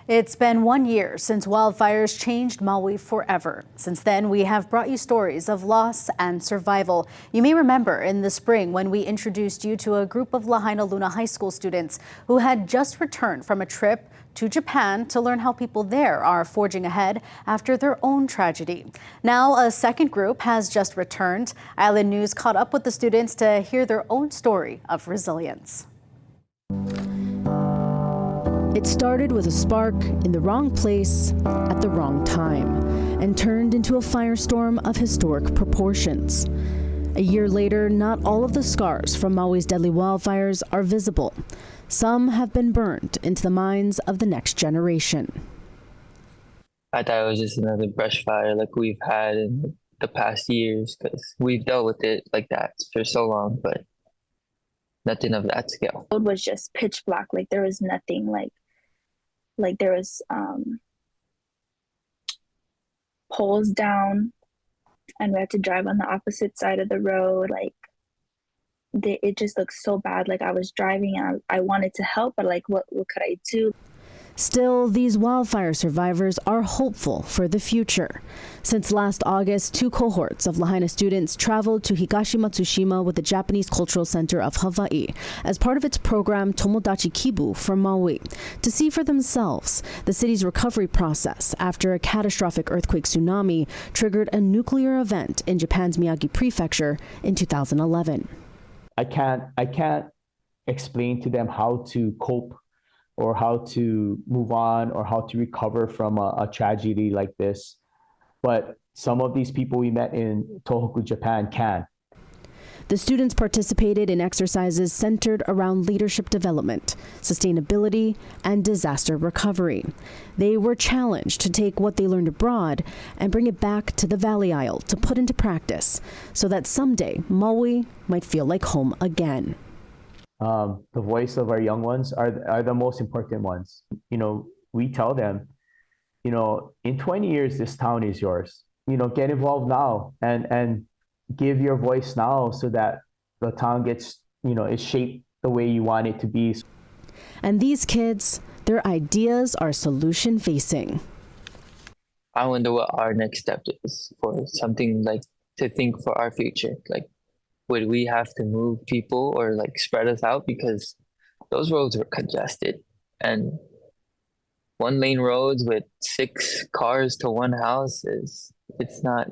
It's been 1 year since wildfires changed Maui forever. Since then, we have brought you stories of loss and survival. You may remember in the spring when we introduced you to a group of Lahainaluna High School students who had just returned from a trip to Japan to learn how people there are forging ahead after their own tragedy. Now, a second group has just returned. Island News caught up with the students to hear their own story of resilience. It started with a spark in the wrong place at the wrong time and turned into a firestorm of historic proportions. A year later, not all of the scars from Maui's deadly wildfires are visible. Some have been burned into the minds of the next generation. I thought it was just another brush fire like we've had in the past years, because we've dealt with it like that for so long, but nothing of that scale. It was just pitch black, like there was nothing, like there was poles down and we had to drive on the opposite side of the road. Like it just looked so bad. Like I was driving and I wanted to help, but like what could I do? Still, these wildfire survivors are hopeful for the future. Since last August, 2 cohorts of Lahaina students traveled to Higashi-Matsushima with the Japanese Cultural Center of Hawaii as part of its program TOMODACHI Kibou for Maui to see for themselves the city's recovery process after a catastrophic earthquake tsunami triggered a nuclear event in Japan's Miyagi Prefecture in 2011. I can't explain to them how to cope or how to move on or how to recover from a tragedy like this. But some of these people we met in Tohoku, Japan can. The students participated in exercises centered around leadership development, sustainability, and disaster recovery. They were challenged to take what they learned abroad and bring it back to the Valley Isle to put into practice so that someday Maui might feel like home again. The voice of our young ones are the most important ones. You know, we tell them, you know, in 20 years, this town is yours. You know, get involved now and give your voice now so that the town gets, you know, is shaped the way you want it to be. And these kids, their ideas are solution facing. I wonder what our next step is for something like to think for our future. Like, would we have to move people or like spread us out, because those roads were congested, and 1-lane roads with 6 cars to 1 house it's not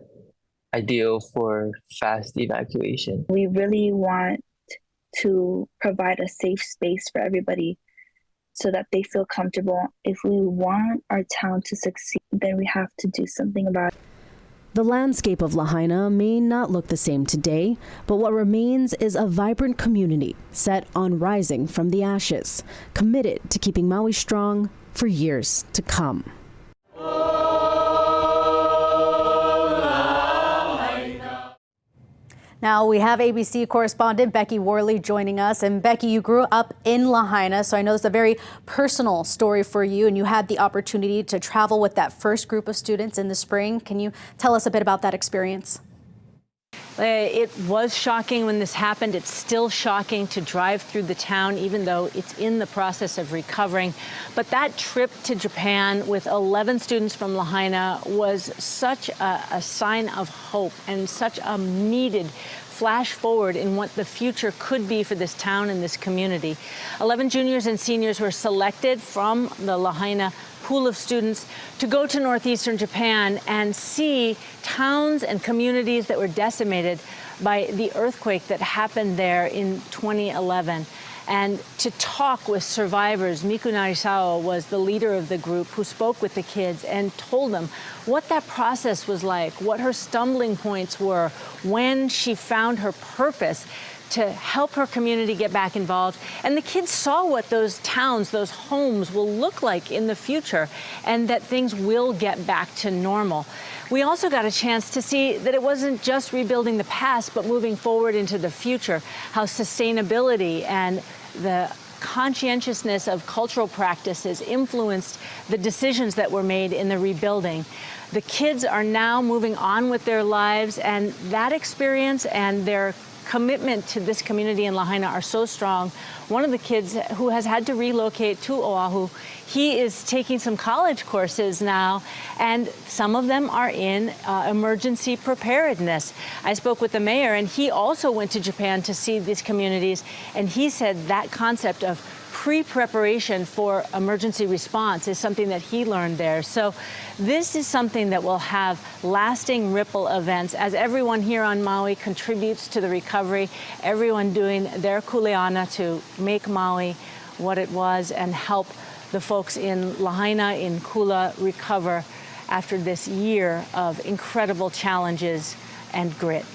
ideal for fast evacuation. We really want to provide a safe space for everybody so that they feel comfortable. If we want our town to succeed, then we have to do something about it. The landscape of Lahaina may not look the same today, but what remains is a vibrant community set on rising from the ashes, committed to keeping Maui strong for years to come. Now we have ABC correspondent Becky Worley joining us. And Becky, you grew up in Lahaina, so I know it's a very personal story for you, and you had the opportunity to travel with that first group of students in the spring. Can you tell us a bit about that experience? It was shocking when this happened. It's still shocking to drive through the town, even though it's in the process of recovering. But that trip to Japan with 11 students from Lahaina was such a sign of hope and such a needed flash forward in what the future could be for this town and this community. 11 juniors and seniors were selected from the Lahaina pool of students to go to northeastern Japan and see towns and communities that were decimated by the earthquake that happened there in 2011. And to talk with survivors. Miku Narisawa was the leader of the group who spoke with the kids and told them what that process was like, what her stumbling points were, when she found her purpose to help her community get back involved. And the kids saw what those towns, those homes will look like in the future, and that things will get back to normal. We also got a chance to see that it wasn't just rebuilding the past, but moving forward into the future, how sustainability and the conscientiousness of cultural practices influenced the decisions that were made in the rebuilding. The kids are now moving on with their lives, and that experience and their commitment to this community in Lahaina are so strong. One of the kids who has had to relocate to Oahu, He is taking some college courses now, and some of them are in emergency preparedness. I spoke with the mayor, and he also went to Japan to see these communities, and he said that concept of pre-preparation for emergency response is something that he learned there. So this is something that will have lasting ripple events as everyone here on Maui contributes to the recovery, everyone doing their kuleana to make Maui what it was and help the folks in Lahaina, in Kula, recover after this year of incredible challenges and grit.